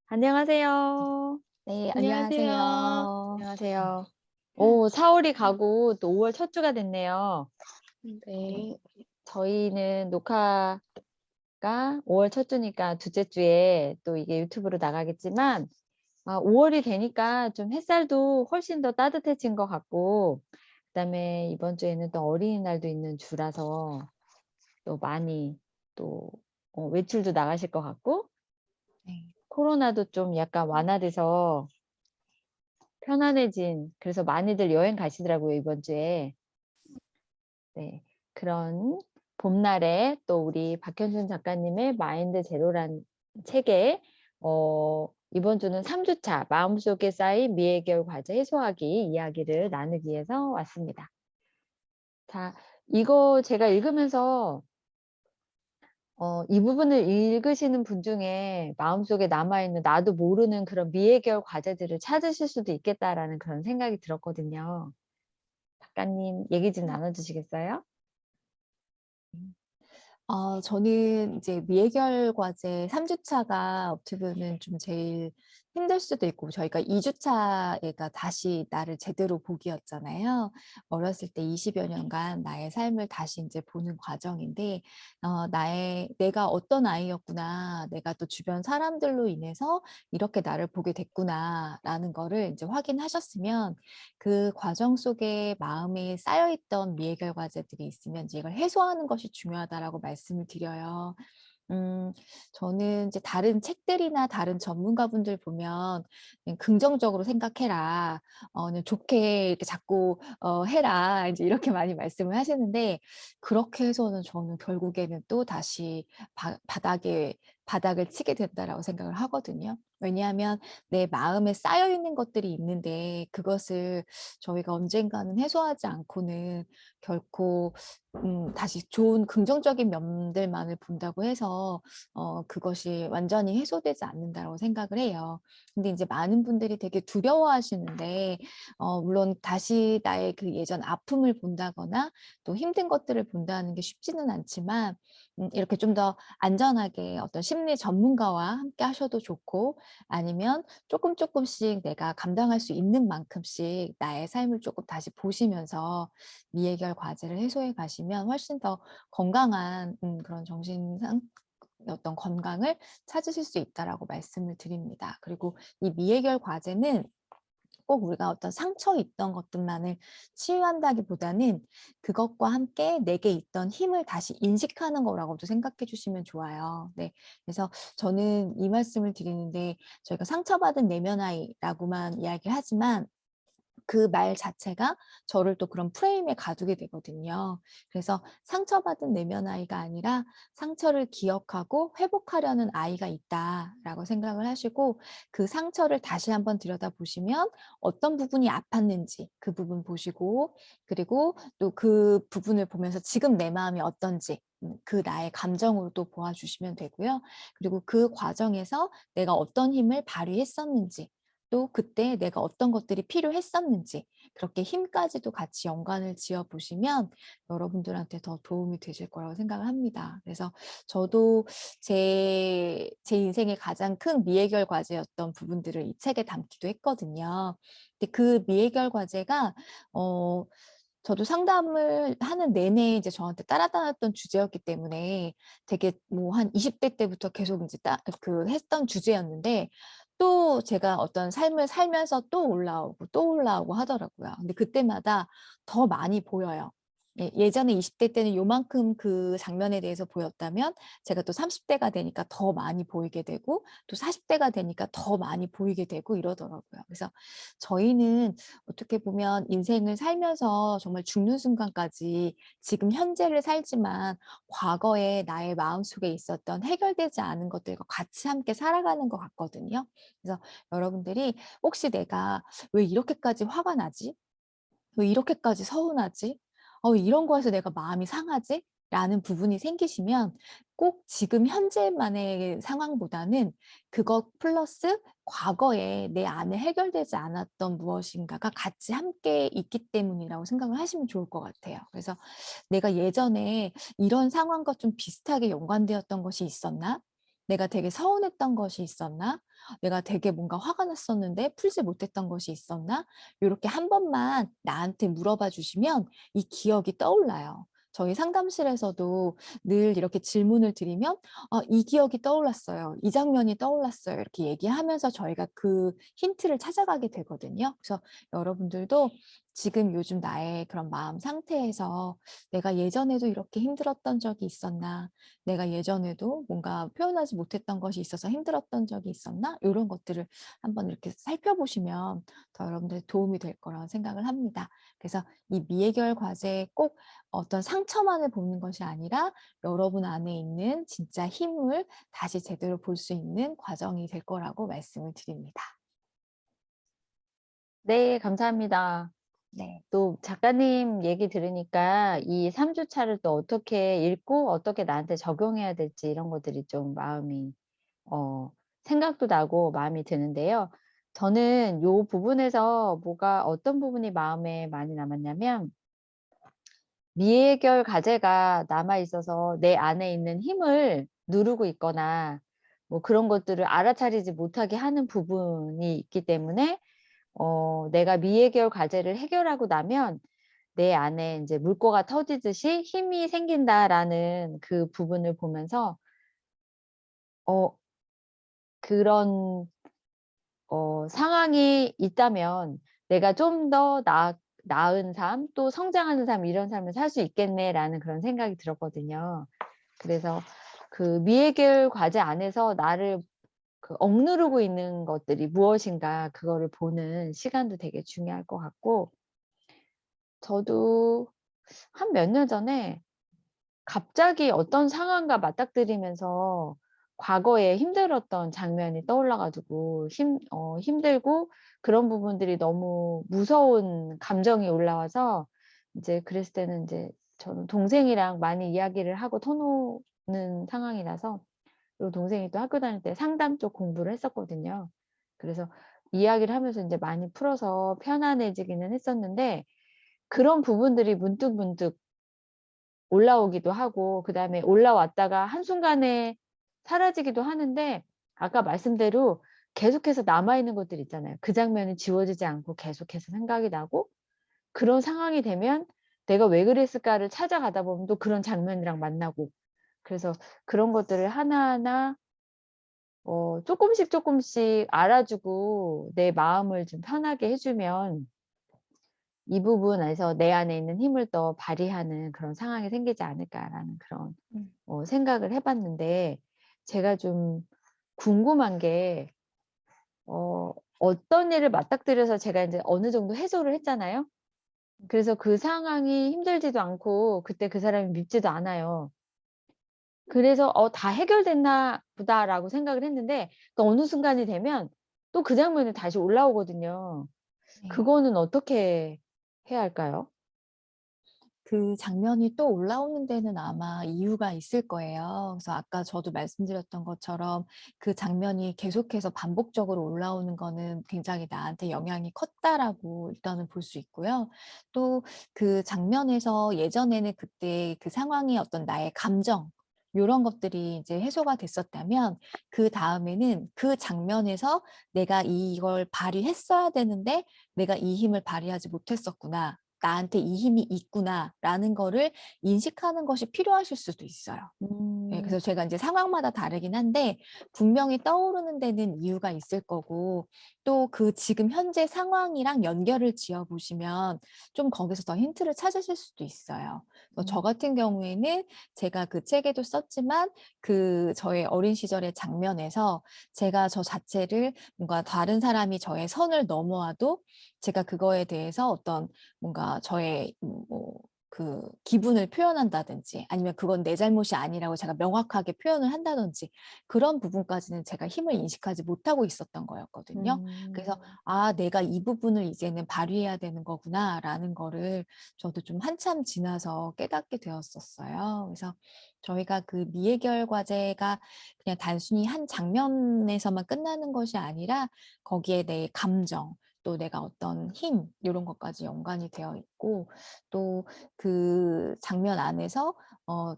안녕하세요. 네, 안녕하세요. 안녕하세요. 안녕하세요. 오, 4월이 가고 또 5월 첫 주가 됐네요. 네. 네. 저희는 녹화가 5월 첫 주니까 둘째 주에 또 이게 유튜브로 나가겠지만 5월이 되니까 좀 햇살도 훨씬 더 따뜻해진 것 같고, 그다음에 이번 주에는 또 어린이날도 있는 주라서 또 많이 또 외출도 나가실 것 같고, 네. 코로나도 좀 약간 완화돼서 편안해진, 그래서 많이들 여행 가시더라고요, 이번 주에. 네. 그런 봄날에 또 우리 박현준 작가님의 마인드 제로란 책에 이번 주는 3 주차 마음속에 쌓인 미해결 과제 해소하기 이야기를 나누기 위해서 왔습니다. 자, 이거 제가 읽으면서 이 부분을 읽으시는 분 중에 마음속에 남아있는 나도 모르는 그런 미해결 과제들을 찾으실 수도 있겠다라는 그런 생각이 들었거든요. 작가님 얘기 좀 나눠 주시겠어요? 저는 이제 미해결 과제 3주차가 어떻게 보면 좀 제일 힘들 수도 있고, 저희가 2주차가 다시 나를 제대로 보기였잖아요. 어렸을 때 20여 년간 나의 삶을 다시 이제 보는 과정인데, 내가 어떤 아이였구나, 내가 또 주변 사람들로 인해서 이렇게 나를 보게 됐구나라는 거를 이제 확인하셨으면, 그 과정 속에 마음에 쌓여있던 미해결 과제들이 있으면 이제 이걸 해소하는 것이 중요하다라고 말씀을 드려요. 음, 저는 이제 다른 책들이나 다른 전문가분들 보면 그냥 긍정적으로 생각해라, 그냥 좋게 이렇게 자꾸 해라, 이제 이렇게 많이 말씀을 하시는데, 그렇게 해서는 저는 결국에는 또 다시 바닥을 치게 된다라고 생각을 하거든요. 왜냐하면 내 마음에 쌓여 있는 것들이 있는데, 그것을 저희가 언젠가는 해소하지 않고는 결코 다시 좋은 긍정적인 면들만을 본다고 해서 그것이 완전히 해소되지 않는다고 생각을 해요. 근데 이제 많은 분들이 되게 두려워하시는데, 물론 다시 나의 그 예전 아픔을 본다거나 또 힘든 것들을 본다는 게 쉽지는 않지만, 이렇게 좀 더 안전하게 어떤 심리 전문가와 함께 하셔도 좋고, 아니면 조금씩 내가 감당할 수 있는 만큼씩 나의 삶을 조금 다시 보시면서 미해결 과제를 해소해 가시면 훨씬 더 건강한 그런 정신상 어떤 건강을 찾으실 수 있다라고 말씀을 드립니다. 그리고 이 미해결 과제는 꼭 우리가 어떤 상처 있던 것들만을 치유한다기보다는 그것과 함께 내게 있던 힘을 다시 인식하는 거라고도 생각해 주시면 좋아요. 네. 그래서 저는 이 말씀을 드리는데, 저희가 상처받은 내면 아이라고만 이야기하지만 그 말 자체가 저를 또 그런 프레임에 가두게 되거든요. 그래서 상처받은 내면 아이가 아니라 상처를 기억하고 회복하려는 아이가 있다라고 생각을 하시고, 그 상처를 다시 한번 들여다보시면 어떤 부분이 아팠는지 그 부분 보시고, 그리고 또 그 부분을 보면서 지금 내 마음이 어떤지 그 나의 감정으로 또 보아주시면 되고요. 그리고 그 과정에서 내가 어떤 힘을 발휘했었는지, 또 그때 내가 어떤 것들이 필요했었는지, 그렇게 힘까지도 같이 연관을 지어 보시면 여러분들한테 더 도움이 되실 거라고 생각을 합니다. 그래서 저도 제 인생의 가장 큰 미해결 과제였던 부분들을 이 책에 담기도 했거든요. 근데 그 미해결 과제가 어 저도 상담을 하는 내내 이제 저한테 따라다녔던 주제였기 때문에 되게 뭐 한 20대 때부터 계속 이제 했던 주제였는데, 또 제가 어떤 삶을 살면서 또 올라오고 또 올라오고 하더라고요. 근데 그때마다 더 많이 보여요. 예전에 20대 때는 요만큼 그 장면에 대해서 보였다면, 제가 또 30 대가 되니까 더 많이 보이게 되고, 또 40 대가 되니까 더 많이 보이게 되고 이러더라고요. 그래서 저희는 어떻게 보면 인생을 살면서 정말 죽는 순간까지 지금 현재를 살지만, 과거에 나의 마음속에 있었던 해결되지 않은 것들과 같이 함께 살아가는 것 같거든요. 그래서 여러분들이 혹시 '내가 왜 이렇게까지 화가 나지? 왜 이렇게까지 서운하지? 이런 거에서 내가 마음이 상하지?' 라는 부분이 생기시면, 꼭 지금 현재만의 상황보다는 그것 플러스 과거에 내 안에 해결되지 않았던 무엇인가가 같이 함께 있기 때문이라고 생각을 하시면 좋을 것 같아요. 그래서 '내가 예전에 이런 상황과 좀 비슷하게 연관되었던 것이 있었나?' 내가 되게 서운했던 것이 있었나? 내가 되게 뭔가 화가 났었는데 풀지 못했던 것이 있었나? 요렇게 한 번만 나한테 물어봐 주시면 이 기억이 떠올라요. 저희 상담실에서도 늘 이렇게 질문을 드리면 이 기억이 떠올랐어요. 이 장면이 떠올랐어요." 이렇게 얘기하면서 저희가 그 힌트를 찾아가게 되거든요. 그래서 여러분들도 지금 요즘 나의 그런 마음 상태에서 '내가 예전에도 이렇게 힘들었던 적이 있었나? 내가 예전에도 뭔가 표현하지 못했던 것이 있어서 힘들었던 적이 있었나?' 이런 것들을 한번 이렇게 살펴보시면 더 여러분들의 도움이 될 거라고 생각을 합니다. 그래서 이 미해결 과제에 꼭 어떤 상처만을 보는 것이 아니라 여러분 안에 있는 진짜 힘을 다시 제대로 볼 수 있는 과정이 될 거라고 말씀을 드립니다. 네, 감사합니다. 네. 또 작가님 얘기 들으니까 이 3 주차를 또 어떻게 읽고 어떻게 나한테 적용해야 될지 이런 것들이 좀 마음이 어 생각도 나고 마음이 드는데요. 저는 요 부분에서 뭐가 어떤 부분이 마음에 많이 남았냐면, 미해결 과제가 남아 있어서 내 안에 있는 힘을 누르고 있거나 뭐 그런 것들을 알아차리지 못하게 하는 부분이 있기 때문에 내가 미해결 과제를 해결하고 나면 내 안에 인제 '물꼬가 터지듯이 힘이 생긴다.'라는 그 부분을 보면서 어 그런 상황이 있다면 '내가 좀 더 나은 삶 또 성장하는 삶 이런 삶을 살 수 있겠네.'라는 그런 생각이 들었거든요. 그래서 그 미해결 과제 안에서 나를 그 억누르고 있는 것들이 무엇인가 그거를 보는 시간도 되게 중요할 것 같고, 저도 한 몇 년 전에 갑자기 어떤 상황과 맞닥뜨리면서 과거에 힘들었던 장면이 떠올라 가지고 힘들고 그런 부분들이 너무 무서운 감정이 올라와서 인제 그랬을 때는 인제 저는 동생이랑 많이 이야기를 하고 터놓는 상황이라서, 그리고 동생이 또 학교 다닐 때 상담 쪽 공부를 했었거든요. 그래서 이야기를 하면서 인제 많이 풀어서 편안해지기는 했었는데, 그런 부분들이 문득문득 올라오기도 하고 그다음에 올라왔다가 한순간에 사라지기도 하는데, 아까 말씀대로 계속해서 남아 있는 것들 있잖아요. 그 장면이 지워지지 않고 계속해서 생각이 나고, 그런 상황이 되면 '내가 왜 그랬을까.'를 찾아가다 보면 또 그런 장면이랑 만나고, 그래서 그런 것들을 하나하나 쪼끔씩 쪼끔씩 알아주고 내 마음을 좀 편하게 해 주면 이 부분에서 '내 안에 있는 힘을 더 발휘하는 그런 상황이 생기지 않을까.'라는 그런 음. 생각을 해 봤는데, 제가 좀 궁금한 게 어떤 일을 맞닥뜨려서 제가 인제 어느 정도 해소를 했잖아요. 그래서 그 상황이 힘들지도 않고 그때 그 사람이 밉지도 않아요. 그래서 '다 해결됐나 보다.'라고 생각을 했는데, 또 어느 순간이 되면 또 그 장면이 다시 올라오거든요. 네. 그거는 어떻게 해야 할까요? 그 장면이 또 올라오는 데는 아마 이유가 있을 거예요. 그래서 아까 저도 말씀드렸던 것처럼 그 장면이 계속해서 반복적으로 올라오는 거는 굉장히 나한테 영향이 컸다라고 일단은 볼 수 있고요. 또 그 장면에서 예전에는 그때 그 상황이 어떤 나의 감정 요런 것들이 이제 해소가 됐었다면 그다음에는 그 장면에서 '내가 이걸 발휘했어야 되는데 내가 이 힘을 발휘하지 못했었구나. 나한테 이 힘이 있구나.'라는 거를 인식하는 것이 필요하실 수도 있어요. 예, 음. 그래서 제가 인제 상황마다 다르긴 한데 분명히 떠오르는 데는 이유가 있을 거고 또 그 지금 현재 상황이랑 연결을 지어 보시면 좀 거기서 더 힌트를 찾으실 수도 있어요. 그래서 저 음. 같은 경우에는 제가 그 책에도 썼지만 그 저의 어린 시절의 장면에서 제가 저 자체를 뭔가 다른 사람이 저의 선을 넘어와도 제가 그거에 대해서 어떤 뭔가 저의 그 기분을 표현한다든지 아니면 그건 내 잘못이 아니라고 제가 명확하게 표현을 한다든지 그런 부분까지는 제가 힘을 인식하지 못하고 있었던 거였거든요. 그래서 음. '아 내가 이 부분을 이제는 발휘해야 되는 거구나.'라는 거를 저도 좀 한참 지나서 깨닫게 되었었어요. 그래서 저희가 그 미해결 과제가 그냥 단순히 한 장면에서만 끝나는 것이 아니라 거기에 내 감정 또 내가 어떤 힘 요런 것까지 연관이 되어 있고 또 그 장면 안에서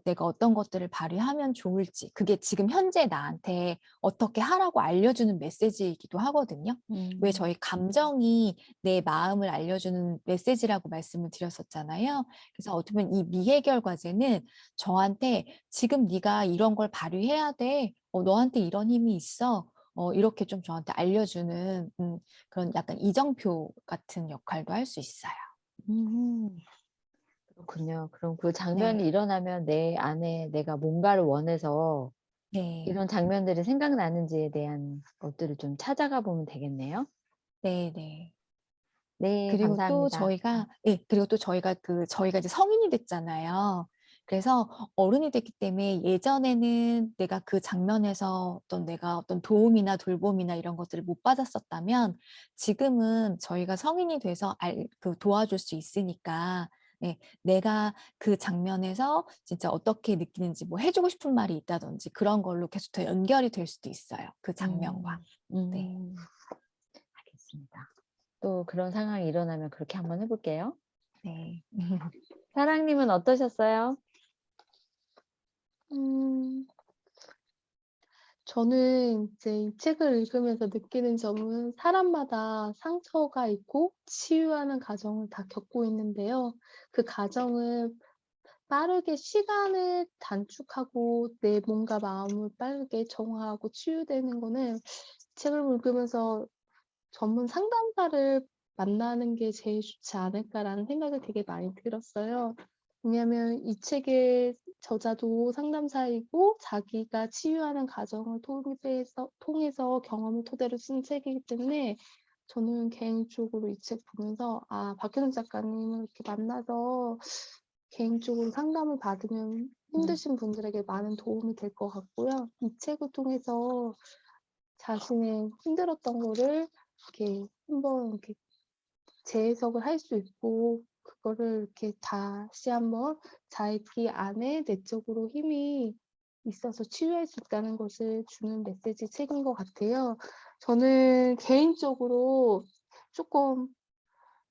내가 어떤 것들을 발휘하면 좋을지 그게 지금 현재 나한테 어떻게 하라고 알려주는 메시지이기도 하거든요. 왜 음. 저희 감정이 내 마음을 알려주는 메시지라고 말씀을 드렸었잖아요. 그래서 어떻게 보면 이 미해결 과제는 저한테 "지금 네가 이런 걸 발휘해야 돼. 너한테 이런 힘이 있어." 이렇게 좀 저한테 알려주는 그런 약간 이정표 같은 역할도 할 수 있어요. 음. 그렇군요. 그럼 그 장면이 네. 일어나면 내 안에 내가 뭔가를 원해서 네. 이런 장면들이 생각나는지에 대한 것들을 좀 찾아가 보면 되겠네요. 네네. 네, 그리고 또 감사합니다. 저희가 예 그리고 또 저희가 이제 성인이 됐잖아요. 그래서 어른이 됐기 때문에 예전에는 내가 그 장면에서 내가 어떤 도움이나 돌봄이나 이런 것들을 못 받았었다면 지금은 저희가 성인이 돼서 도와줄 수 있으니까 예 내가 그 장면에서 진짜 어떻게 느끼는지 뭐 해 주고 싶은 말이 있다든지 그런 걸로 계속 더 연결이 될 수도 있어요, 그 장면과. 음. 네. 알겠습니다. 또 그런 상황이 일어나면 그렇게 한번 해 볼게요. 네. 사랑님은 어떠셨어요? 음. 저는 이제 이 책을 읽으면서 느끼는 점은 사람마다 상처가 있고 치유하는 과정을 다 겪고 있는데요. 그 과정을 빠르게 시간을 단축하고 내 몸과 마음을 빠르게 정화하고 치유되는 거는 책을 읽으면서 '전문 상담사를 만나는 게 제일 좋지 않을까.'라는 생각이 되게 많이 들었어요. 왜냐하면 이 책의 저자도 상담사이고 자기가 치유하는 과정을 통해서 경험을 토대로 쓴 책이기 때문에 저는 개인적으로 이 책 보면서 박혜선 작가님을 이렇게 만나서 개인적으로 상담을 받으면 힘드신 분들에게 많은 도움이 될 것 같고요. 이 책을 통해서 자신의 힘들었던 거를 이렇게 한번 이렇게 재해석을 할 수 있고 그거를 이렇게 다시 한번 자기 안에 내적으로 힘이 있어서 치유할 수 있다는 것을 주는 메시지 책인 것 같아요. 저는 개인적으로 쪼끔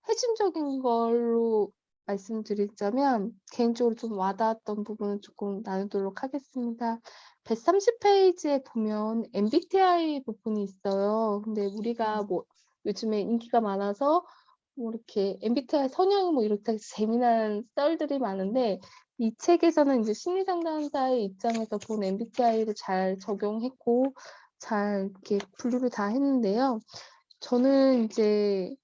핵심적인 걸로 말씀드리자면 개인적으로 좀 와 닿았던 부분을 쪼끔 나누도록 하겠습니다. 130 페이지에 보면 MBTI 부분이 있어요. 근데 우리가 뭐 요즘에 인기가 많아서 뭐 이렇게 MBTI 성향이 뭐 이렇다 해서 재미난 썰들이 많은데 이 책에서는 인제 심리 상담사의 입장에서 본 MBTI를 잘 적용했고 잘 이렇게 분류를 다 했는데요. 저는 인제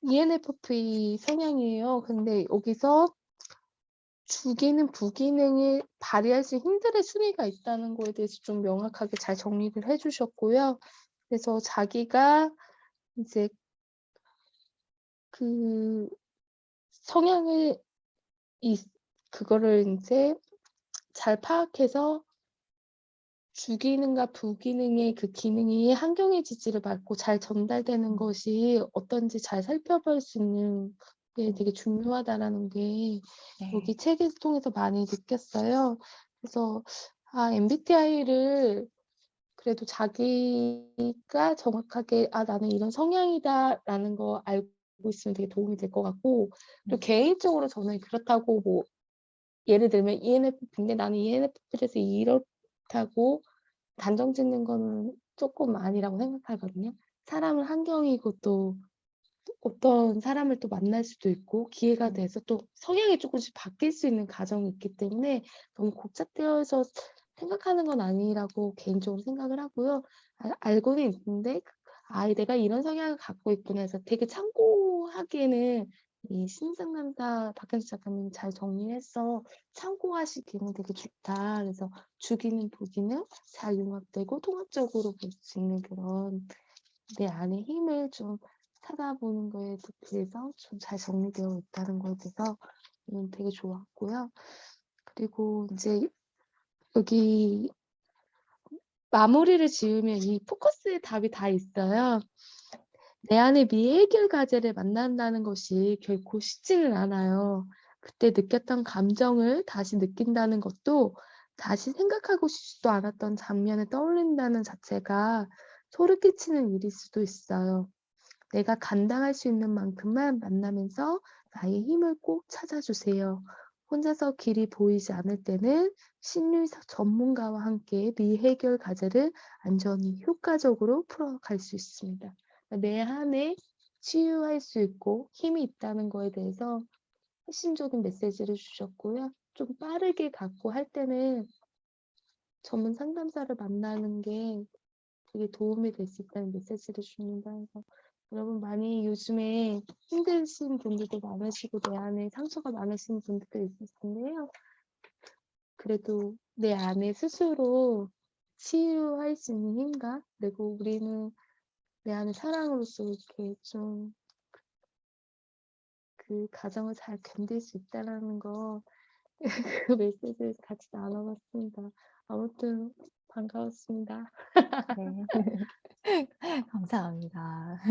ENFP 성향이에요. 근데 여기서 주기능, 부기능이 발휘할 수 있는 힘들의 순위가 있다는 거에 대해서 좀 명확하게 잘 정리를 해 주셨고요. 그래서 자기가 이제 그 성향을 그거를 인제 잘 파악해서 주기능과 부기능의 그 기능이 한경해지지를 말고 잘 전달되는 것이 어떤지 잘 살펴볼 수 있는 게 되게 중요하다라는 게 네. 여기 책을 통해서 많이 느꼈어요. 그래서 MBTI를 그래도 자기가 정확하게 '아 나는 이런 성향이다.'라는 거 알고 있으면 되게 도움이 될 것 같고 또 개인적으로 저는 그렇다고 뭐 예를 들면 ENFP인데 나는 ENFP라서 이렇다고 단정 짓는 거는 쪼끔 아니라고 생각하거든요. 사람은 한경이고 또 어떤 사람을 또 만날 수도 있고 기회가 돼서 또 성향이 쪼끔씩 바뀔 수 있는 과정이 있기 때문에 너무 곡착되어서 생각하는 건 아니라고 개인적으로 생각을 하고요. 알고는 있는데 '내가 이런 성향을 갖고 있구나.' 해서 되게 참고하기에는 이 심리상담사 박현수 작가님이 잘 정리해서 참고하시기에는 되게 좋다. 그래서 주기능, 부기능 잘 융합되고 통합적으로 볼 수 있는 그런 내 안의 힘을 좀 찾아보는 거에 대해서 좀 잘 정리되어 있다는 거에 대해서 되게 좋았고요. 그리고 인제 여기 마무리를 지으면 이 포커스의 답이 다 있어요. 내 안의 미해결 과제를 만난다는 것이 결코 쉽지는 않아요. 그때 느꼈던 감정을 다시 느낀다는 것도 다시 생각하고 싶지도 않았던 장면을 떠올린다는 자체가 소름 끼치는 일일 수도 있어요. 내가 감당할 수 있는 만큼만 만나면서 나의 힘을 꼭 찾아주세요. 혼자서 길이 보이지 않을 때는 심리사 전문가와 함께 미해결 과제를 안전히 효과적으로 풀어갈 수 있습니다. 내 안에 치유할 수 있고 힘이 있다는 거에 대해서 핵심적인 메시지를 주셨고요. 좀 빠르게 갖고 할 때는 전문 상담사를 만나는 게 되게 도움이 될 수 있다는 메시지를 줍니다. 그래서 여러분 많이 요즘에 힘드신 분들도 많으시고 내 안에 상처가 많으신 분들도 있을 텐데요. 그래도 내 안에 스스로 치유할 수 있는 힘과 그리고 우리는 내 안에 사랑으로서 이렇게 좀 그 가정을 잘 견딜 수 있다라는 거 그 메시지를 같이 나눠봤습니다. 아무튼 반가웠습니다. 네. 감사합니다.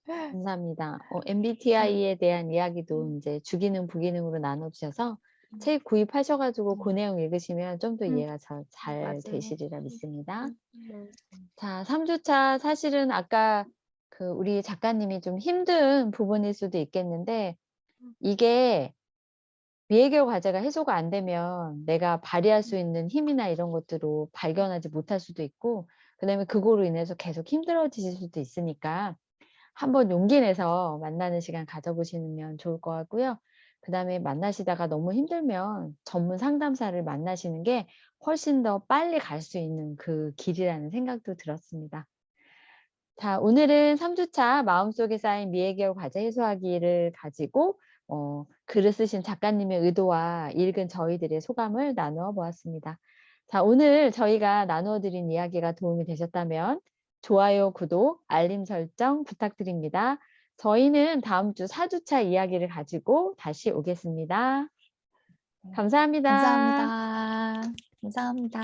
감사합니다. MBTI에 대한 이야기도 이제 주기능, 부기능으로 나눠주셔서 책 구입하셔가지고 그 내용 읽으시면 좀 더 이해가 잘 맞아요. 되시리라 믿습니다. 네. 자, 3주차 사실은 아까 그 우리 작가님이 좀 힘든 부분일 수도 있겠는데 이게 미해결 과제가 해소가 안 되면 내가 발휘할 수 있는 힘이나 이런 것들을 발견하지 못할 수도 있고 그다음에 그거로 인해서 계속 힘들어지실 수도 있으니까 한번 용기 내서 만나는 시간 가져보시면 좋을 것 같고요. 그다음에 만나시다가 너무 힘들면 전문 상담사를 만나시는 게 훨씬 더 빨리 갈 수 있는 그 길이라는 생각도 들었습니다. 자, 오늘은 3주차 마음속에 쌓인 미해결 과제 해소하기를 가지고 글을 쓰신 작가님의 의도와 읽은 저희들의 소감을 나누어 보았습니다. 자, 오늘 저희가 나누어 드린 이야기가 도움이 되셨다면 좋아요, 구독, 알림 설정 부탁드립니다. 저희는 다음 주 4주차 이야기를 가지고 다시 오겠습니다. 감사합니다. 감사합니다. 감사합니다.